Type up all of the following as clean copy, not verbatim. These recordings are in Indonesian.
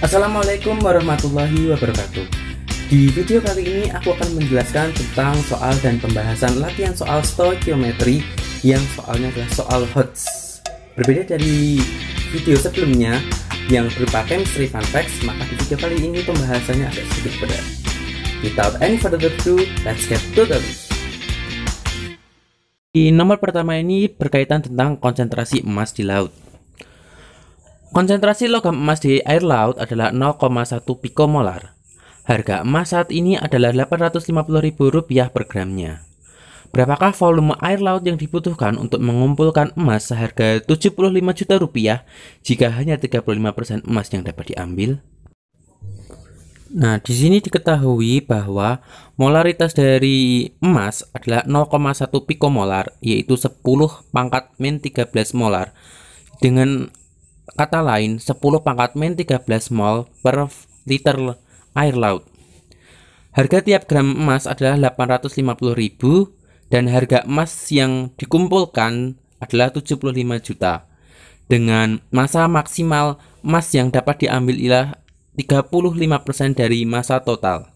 Assalamualaikum warahmatullahi wabarakatuh. Di video kali ini aku akan menjelaskan tentang soal dan pembahasan latihan soal stoikiometri yang soalnya adalah soal HOTS. Berbeda dari video sebelumnya yang berupa chemistry fun facts, maka di video kali ini pembahasannya agak sedikit berat. Without any further ado, let's get to the list. Di nomor pertama ini berkaitan tentang konsentrasi emas di laut. Konsentrasi logam emas di air laut adalah 0,1 pikomolar. Harga emas saat ini adalah Rp850.000 per gramnya. Berapakah volume air laut yang dibutuhkan untuk mengumpulkan emas seharga Rp75 juta jika hanya 35% emas yang dapat diambil? Nah, di sini diketahui bahwa molaritas dari emas adalah 0,1 pikomolar, yaitu 10 pangkat min 13 molar. Dengan kata lain, 10 pangkat min 13 mol per liter air laut. Harga tiap gram emas adalah Rp850.000 dan harga emas yang dikumpulkan adalah 75 juta. Dengan massa maksimal emas yang dapat diambil ialah 35% dari massa total.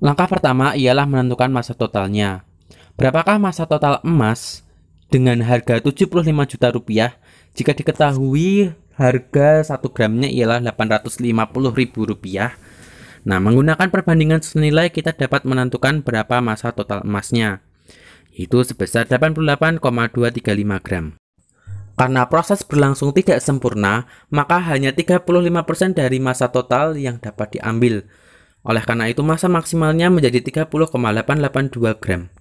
Langkah pertama ialah menentukan massa totalnya. Berapakah massa total emas dengan harga Rp75 juta jika diketahui harga 1 gramnya ialah Rp850.000? Nah, menggunakan perbandingan senilai kita dapat menentukan berapa massa total emasnya, yaitu sebesar 88,235 gram. Karena proses berlangsung tidak sempurna, maka hanya 35% dari massa total yang dapat diambil. Oleh karena itu, massa maksimalnya menjadi 30,882 gram.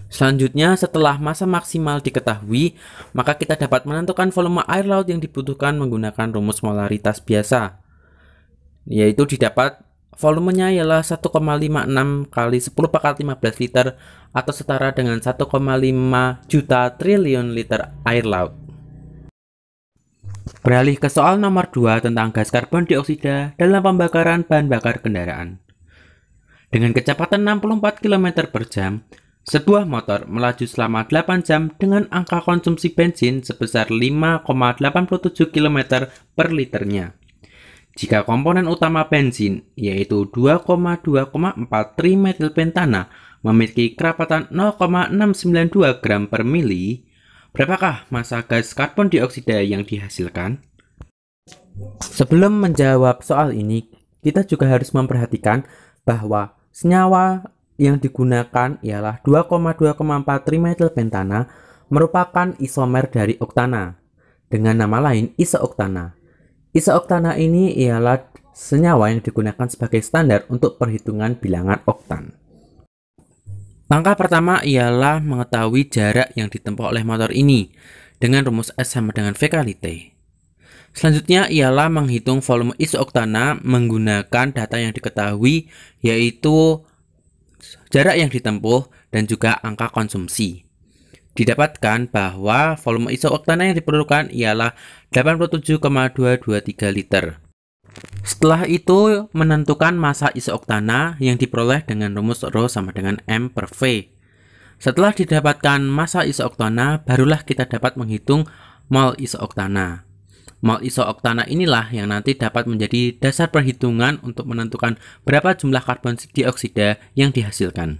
Selanjutnya, setelah massa maksimal diketahui, maka kita dapat menentukan volume air laut yang dibutuhkan menggunakan rumus molaritas biasa, yaitu didapat volumenya ialah 1,56 kali 10 pangkat 15 liter atau setara dengan 1,5 juta triliun liter air laut. Beralih ke soal nomor 2 tentang gas karbon dioksida dalam pembakaran bahan bakar kendaraan. Dengan kecepatan 64 km per jam, sebuah motor melaju selama 8 jam dengan angka konsumsi bensin sebesar 5,87 km per liternya. Jika komponen utama bensin, yaitu 2,2,4 trimetilpentana, memiliki kerapatan 0,692 gram per mili, berapakah massa gas karbon dioksida yang dihasilkan? Sebelum menjawab soal ini, kita juga harus memperhatikan bahwa senyawa yang digunakan ialah 2,2,4 trimetilpentana merupakan isomer dari oktana, dengan nama lain isooktana. Isooktana ini ialah senyawa yang digunakan sebagai standar untuk perhitungan bilangan oktan. Langkah pertama ialah mengetahui jarak yang ditempuh oleh motor ini dengan rumus S sama dengan V kali T. Selanjutnya ialah menghitung volume isooktana menggunakan data yang diketahui, yaitu jarak yang ditempuh dan juga angka konsumsi. Didapatkan bahwa volume isooktana yang diperlukan ialah 87,223 liter. Setelah itu menentukan massa isooktana yang diperoleh dengan rumus Rho sama dengan M per V. Setelah didapatkan massa isooktana, barulah kita dapat menghitung mol isooktana. Mol isooktana inilah yang nanti dapat menjadi dasar perhitungan untuk menentukan berapa jumlah karbon dioksida yang dihasilkan.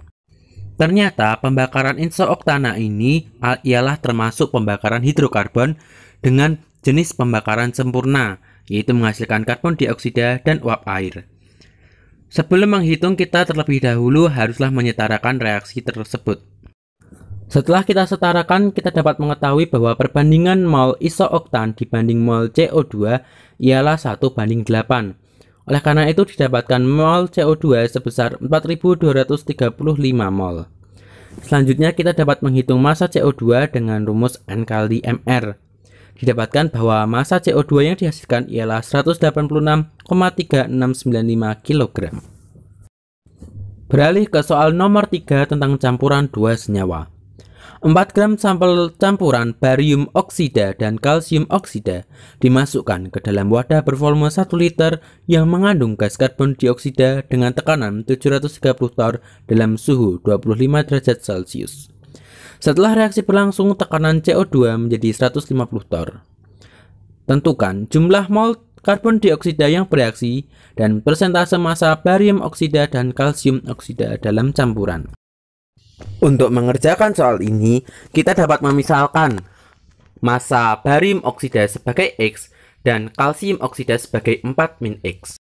Ternyata pembakaran isooktana ini ialah termasuk pembakaran hidrokarbon dengan jenis pembakaran sempurna, yaitu menghasilkan karbon dioksida dan uap air. Sebelum menghitung, kita terlebih dahulu haruslah menyetarakan reaksi tersebut. Setelah kita setarakan, kita dapat mengetahui bahwa perbandingan mol isooktan dibanding mol CO2 ialah 1:8. Oleh karena itu didapatkan mol CO2 sebesar 4.235 mol. Selanjutnya kita dapat menghitung massa CO2 dengan rumus N kali Mr. Didapatkan bahwa massa CO2 yang dihasilkan ialah 186,3695 kg. Beralih ke soal nomor 3 tentang campuran dua senyawa. 4 gram sampel campuran barium oksida dan kalsium oksida dimasukkan ke dalam wadah bervolume 1 liter yang mengandung gas karbon dioksida dengan tekanan 730 torr dalam suhu 25 derajat Celcius. Setelah reaksi berlangsung, tekanan CO2 menjadi 150 torr. Tentukan jumlah mol karbon dioksida yang bereaksi dan persentase massa barium oksida dan kalsium oksida dalam campuran. Untuk mengerjakan soal ini, kita dapat memisalkan massa barium oksida sebagai X dan kalsium oksida sebagai 4-X.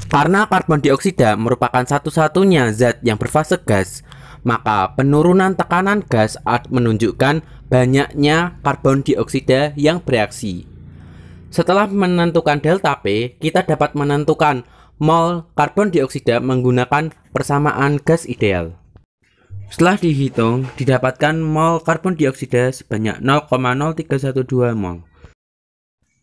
Karena karbon dioksida merupakan satu-satunya zat yang berfase gas, maka penurunan tekanan gas menunjukkan banyaknya karbon dioksida yang bereaksi. Setelah menentukan delta P, kita dapat menentukan mol karbon dioksida menggunakan persamaan gas ideal. Setelah dihitung, didapatkan mol karbon dioksida sebanyak 0,0312 mol.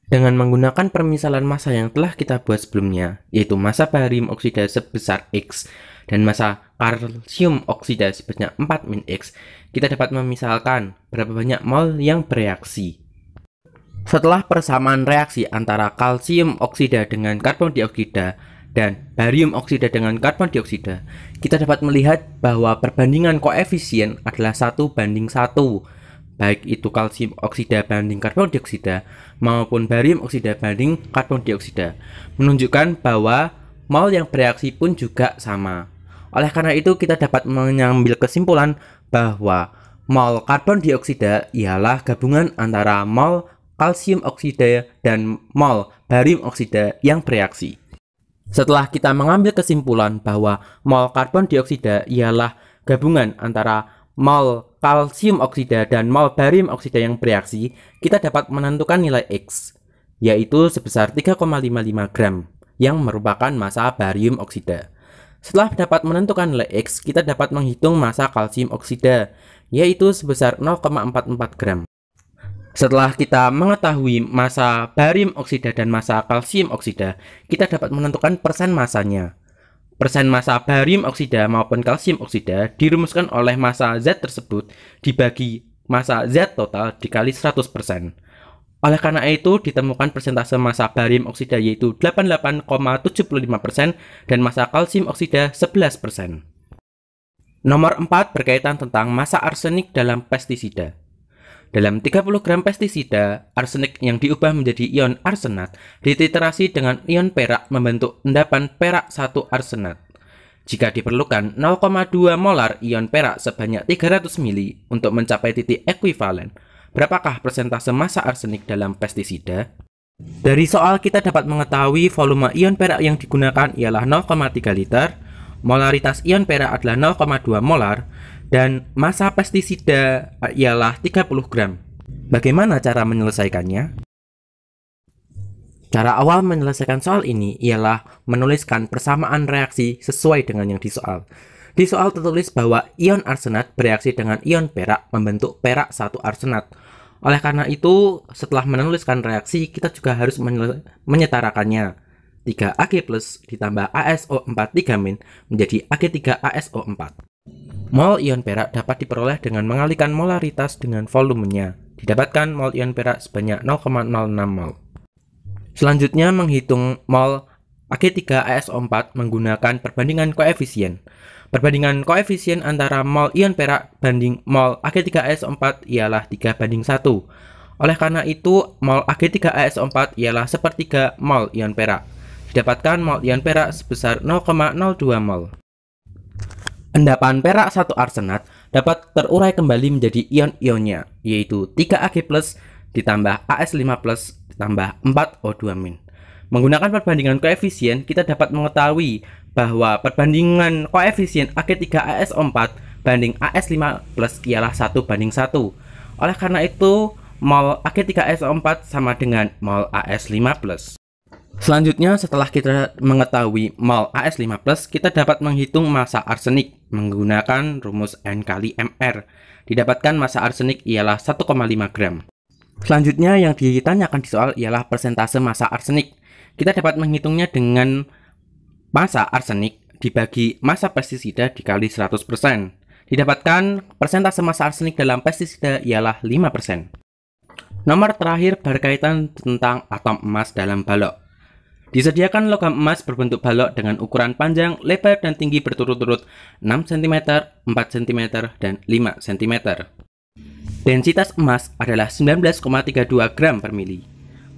Dengan menggunakan permisalan massa yang telah kita buat sebelumnya, yaitu massa barium oksida sebesar X dan massa kalsium oksida sebanyak 4-X, kita dapat memisalkan berapa banyak mol yang bereaksi. Setelah persamaan reaksi antara kalsium oksida dengan karbon dioksida dan barium oksida dengan karbon dioksida, kita dapat melihat bahwa perbandingan koefisien adalah 1:1, baik itu kalsium oksida banding karbon dioksida maupun barium oksida banding karbon dioksida, menunjukkan bahwa mol yang bereaksi pun juga sama. Oleh karena itu, kita dapat mengambil kesimpulan bahwa mol karbon dioksida ialah gabungan antara mol kalsium oksida dan mol barium oksida yang bereaksi. Setelah kita mengambil kesimpulan bahwa mol karbon dioksida ialah gabungan antara mol kalsium oksida dan mol barium oksida yang bereaksi, kita dapat menentukan nilai X, yaitu sebesar 3,55 gram, yang merupakan massa barium oksida. Setelah dapat menentukan nilai X, kita dapat menghitung massa kalsium oksida, yaitu sebesar 0,44 gram. Setelah kita mengetahui massa barium oksida dan massa kalsium oksida, kita dapat menentukan persen massanya. Persen massa barium oksida maupun kalsium oksida dirumuskan oleh massa Z tersebut dibagi massa Z total dikali 100%. Oleh karena itu, ditemukan persentase massa barium oksida yaitu 88,75% dan massa kalsium oksida 11%. Nomor 4 berkaitan tentang massa arsenik dalam pestisida. Dalam 30 gram pestisida, arsenik yang diubah menjadi ion arsenat dititerasi dengan ion perak membentuk endapan perak 1 arsenat. Jika diperlukan 0,2 molar ion perak sebanyak 300 mili untuk mencapai titik ekuivalen, berapakah persentase massa arsenik dalam pestisida? Dari soal kita dapat mengetahui volume ion perak yang digunakan ialah 0,3 liter, molaritas ion perak adalah 0,2 molar, dan massa pestisida ialah 30 gram. Bagaimana cara menyelesaikannya? Cara awal menyelesaikan soal ini ialah menuliskan persamaan reaksi sesuai dengan yang disoal. Di soal tertulis bahwa ion arsenat bereaksi dengan ion perak membentuk perak 1 arsenat. Oleh karena itu, setelah menuliskan reaksi, kita juga harus menyetarakannya. 3Ag+ ditambah ASO4 3- menjadi Ag3ASO4. Mol ion perak dapat diperoleh dengan mengalihkan molaritas dengan volumenya. Didapatkan mol ion perak sebanyak 0,06 mol. Selanjutnya menghitung mol Ag3ASO4 menggunakan perbandingan koefisien. Perbandingan koefisien antara mol ion perak banding mol Ag3ASO4 ialah 3:1. Oleh karena itu, mol Ag3ASO4 ialah sepertiga mol ion perak. Didapatkan mol ion perak sebesar 0,02 mol. Endapan perak 1 arsenat dapat terurai kembali menjadi ion-ionnya, yaitu 3Ag+ ditambah AS5+ ditambah 4O2-. Menggunakan perbandingan koefisien, kita dapat mengetahui bahwa perbandingan koefisien Ag3ASO4 banding AS5+ ialah 1:1. Oleh karena itu, mol Ag3ASO4 sama dengan mol AS5+. Selanjutnya, setelah kita mengetahui mol AS5+, kita dapat menghitung massa arsenik menggunakan rumus N kali Mr. Didapatkan massa arsenik ialah 1,5 gram. Selanjutnya, yang ditanyakan di soal ialah persentase massa arsenik. Kita dapat menghitungnya dengan massa arsenik dibagi massa pestisida dikali 100%. Didapatkan persentase massa arsenik dalam pestisida ialah 5%. Nomor terakhir berkaitan tentang atom emas dalam balok. Disediakan logam emas berbentuk balok dengan ukuran panjang, lebar, dan tinggi berturut-turut 6 cm, 4 cm, dan 5 cm. Densitas emas adalah 19,32 gram per mili.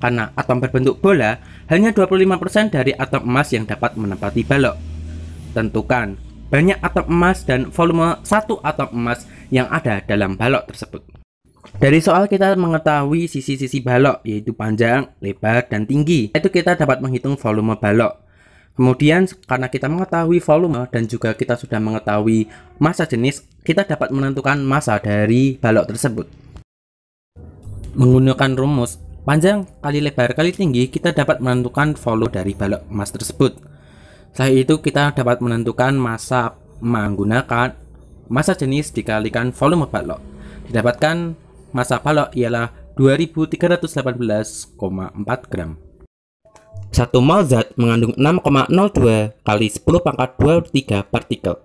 Karena atom berbentuk bola, hanya 25% dari atom emas yang dapat menempati balok. Tentukan banyak atom emas dan volume satu atom emas yang ada dalam balok tersebut. Dari soal kita mengetahui sisi-sisi balok, yaitu panjang, lebar, dan tinggi. Itu kita dapat menghitung volume balok. Kemudian karena kita mengetahui volume dan juga kita sudah mengetahui massa jenis, kita dapat menentukan massa dari balok tersebut. Menggunakan rumus panjang kali lebar kali tinggi, kita dapat menentukan volume dari balok emas tersebut. Setelah itu kita dapat menentukan massa menggunakan massa jenis dikalikan volume balok. Didapatkan massa balok ialah 2318,4 gram. 1 mol zat mengandung 6,02 kali 10 pangkat 23 partikel.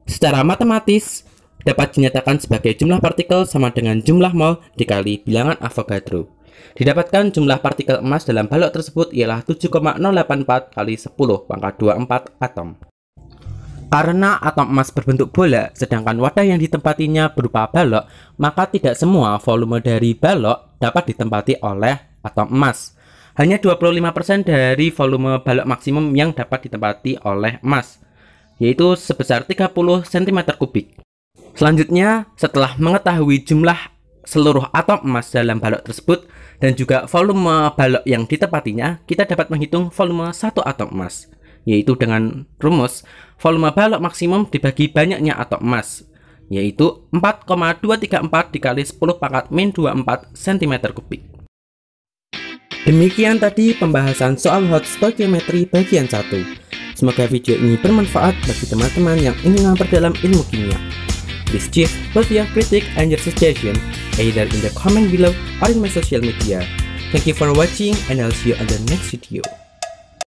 Secara matematis, dapat dinyatakan sebagai jumlah partikel sama dengan jumlah mol dikali bilangan Avogadro. Didapatkan jumlah partikel emas dalam balok tersebut ialah 7,084 kali 10 pangkat 24 atom. Karena atom emas berbentuk bola, sedangkan wadah yang ditempatinya berupa balok, maka tidak semua volume dari balok dapat ditempati oleh atom emas. Hanya 25% dari volume balok maksimum yang dapat ditempati oleh emas, yaitu sebesar 30 cm3. Selanjutnya, setelah mengetahui jumlah seluruh atom emas dalam balok tersebut dan juga volume balok yang ditempatinya, kita dapat menghitung volume satu atom emas, yaitu dengan rumus volume balok maksimum dibagi banyaknya atom emas, yaitu 4,234 dikali 10 pangkat min 24 cm3. Demikian tadi pembahasan soal hot stoichiometry bagian 1. Semoga video ini bermanfaat bagi teman-teman yang ingin memperdalam ilmu kimia. Please give both your critique and your suggestion either in the comment below or in my social media. Thank you for watching and I'll see you on the next video.